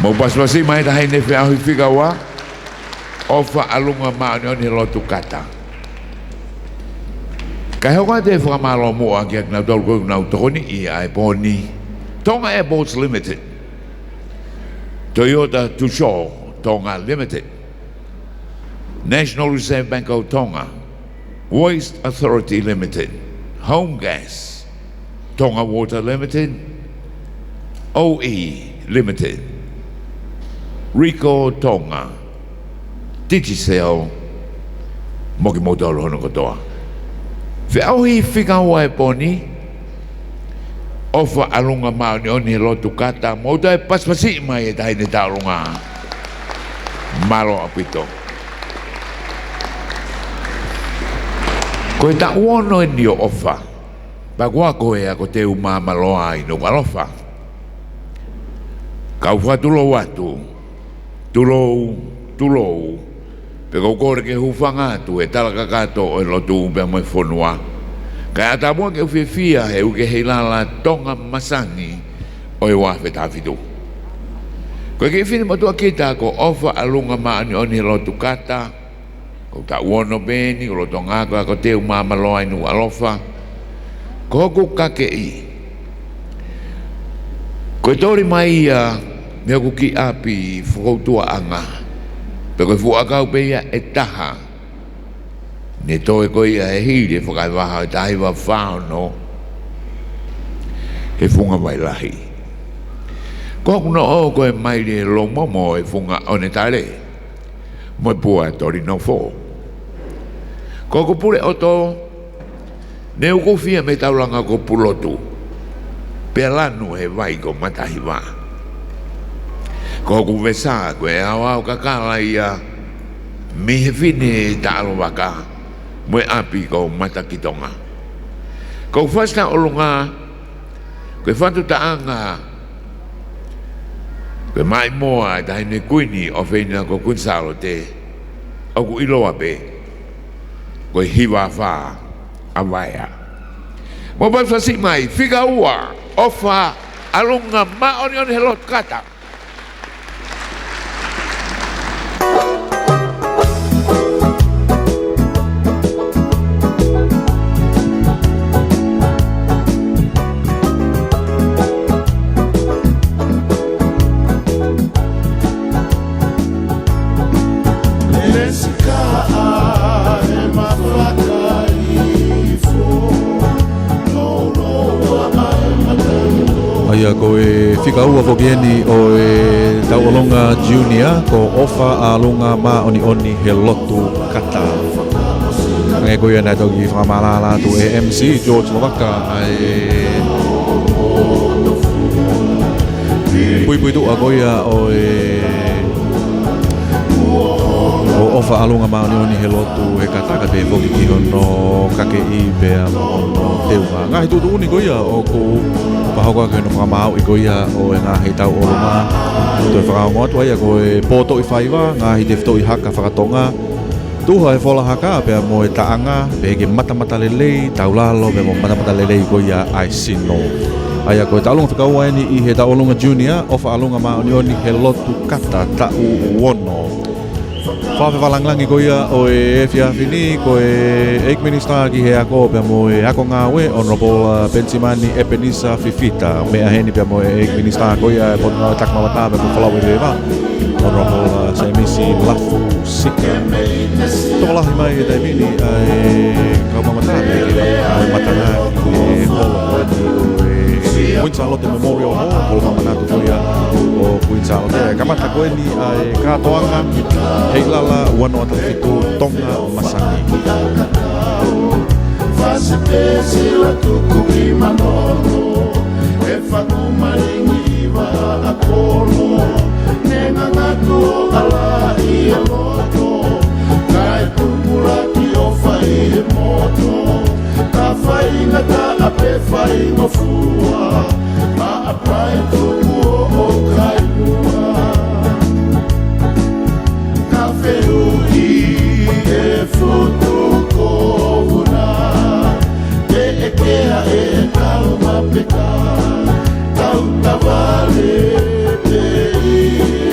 Mo paswasi mai ta hai ne fe ahi fika wa. Ofa Alunga maoni Lotu Kata. Kai hoka te whakamalo mo a kia kna tau na toni I ai poni. Tonga Airports Limited. Toyota Tupou, Tonga Limited. National Reserve Bank of Tonga. Waste Authority Limited. Home Gas. Tonga Water Limited. OE Limited. Rico Tonga. Digicel. Moki Motoro hono kotoa. Fe auhi whika wa e poni. Ofa Alunga maoni Lotu Kata. Mauta e paspasi mai e tahi ne taurunga. Malo apito. Ko e ta uono e ni o ofa. Pagua koe a ko te umamaloa I Nuku'alofa. Kau whatulo watu. Tulou. Peko kore ke hufanga tu e talaka kato o Lotu pe mai fonua. Kai atamua ke uwhewhia he uke Heilala Tonga Masani o e wafe tafitu. Koe ke whini matua kita ko Ofa Alunga maoni Lotu Kata. Ko ta uono beni, ko loto ngako ko te umamaloa I Nuku'alofa. Ko hoku kake I. Koe tori mai ia mea kuki api whakautua anga. Peko fuakau pe ia e taha. Ne toe ko ia e hiri e whakaiwaha e tahi wa whāono. He funga mai lahi. Ko hoku no o koe mai le lo momo e funga o ne tare. Moi pua tori no fo. Ko hoku pule oto. Ne uko fia me taulanga ko pulotu. Pea lanu he vai ko matahi wa. Ko hoku vesa koe awa o kakala ia. Mi he fine ta alo waka. Moe api ko mataki Tonga. Ko fasta olunga. Koe whantu taanga. Koe mai moa tahi ne kuini o whenua ko kun Salote. O ku iloa pe. Koe hiwa wha. A Vaea. Mo paswasi mai whika ua Ofa Alunga maoni Lotu Kata. Ia ko e whikaua vokieni o e Taualonga Junior ko Ofa Alunga maoni he Lotu Kata. Ngai ko ia nai tau ki whamalala tu e MC George Lovaka ai pui tu a ko ia o e o Ofa Alunga maoni he Lotu he Kata ka te voki ki hono kake I pea ono teuma. Ngahi tu uni ko ia o ko pahoka ke no whamau I ko ia o e ngahi tau orunga. Toi whakaongo atu ai ko e poto I whaiwa, ngahi te whito I haka whakatonga. Tuha e whola haka pea mo e taanga, pe ke matamata lelei, tau lalo pe mo matamata lelei ko ia ai sino. Ai ko e taulunga whakaua eni I he Taualonga Junior, Ofa Alunga maoni he Lotu Kata tau uono. Whawhe walanglangi ko ia o e whiawhini ko e Eik Minister ki he ako pia mo e ako ngawe Honorable Pensimani Ebenisa Fifita mea heni pia mo e Eik Minister ko ia e pono takmawata pia mo whalawi rewa Honorable Saimisi Lafu Sika Tokolahi mai e taimini ai kaumamata pia ki matanga ki e holo o Queen Salote Memorial Hall, ko manatu ko ia o Queen Salote. Kamata ko ni ai katoanga Heilala wano ata fitu Tonga Masani. Fase pesi Latu kumanono, e fatu maringi wa akolo, nenga ngatu ala I Lotu, kai kumula ki ofa I moto. Ta whainga ta ape whainga fua Ma apai tuku o kainua Ka wheuhi e futu kovuna Te ekea e tau mapeka Tau tawale te I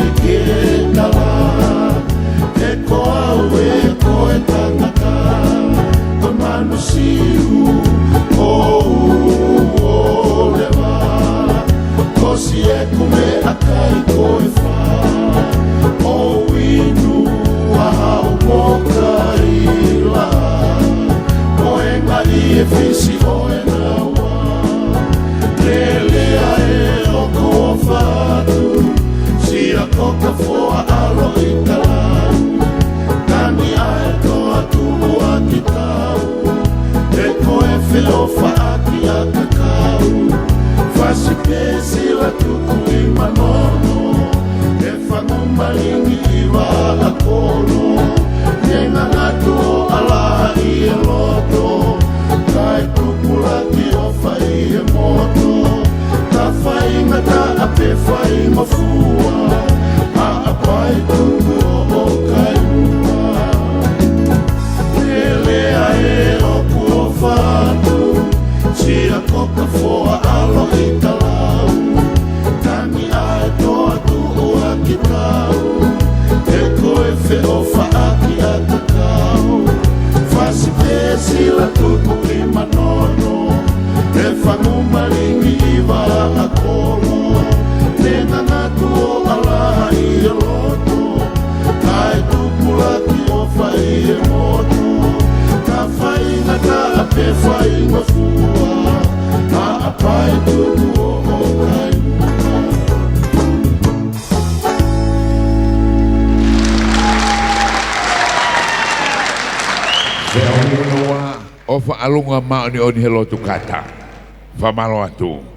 e kume akai koe wha o inu a hau moka ila o e ngari e fisi o e nawa lelea e o koa whatu sia koka foa alo i talau tani ae toa tumu a ki tau e koe whilofa aki a kakau Fasi pesi la tuku i manono E whangu malingi i wa a kono Nenga ngatu o ala i e loto Kai tukula ki o whai e moto Ta whainga ta a pe whainga fua A pai tuku o kai mua Lelea e o kua whatu Sia koka foa alo i talau Tani ae toa tuhu a ki tau E koe whiofa aki a kakau Whasi pesi la tuku i manono E whangu malingi i wa a kolo Nenga ngatu o ala i e loto Kai tukula ki o whai e moto Ka whainga ka a pe whainga fua A pai tuku o kai Ofa Alunga maoni oni he Lotu Kata. Whamalo atu.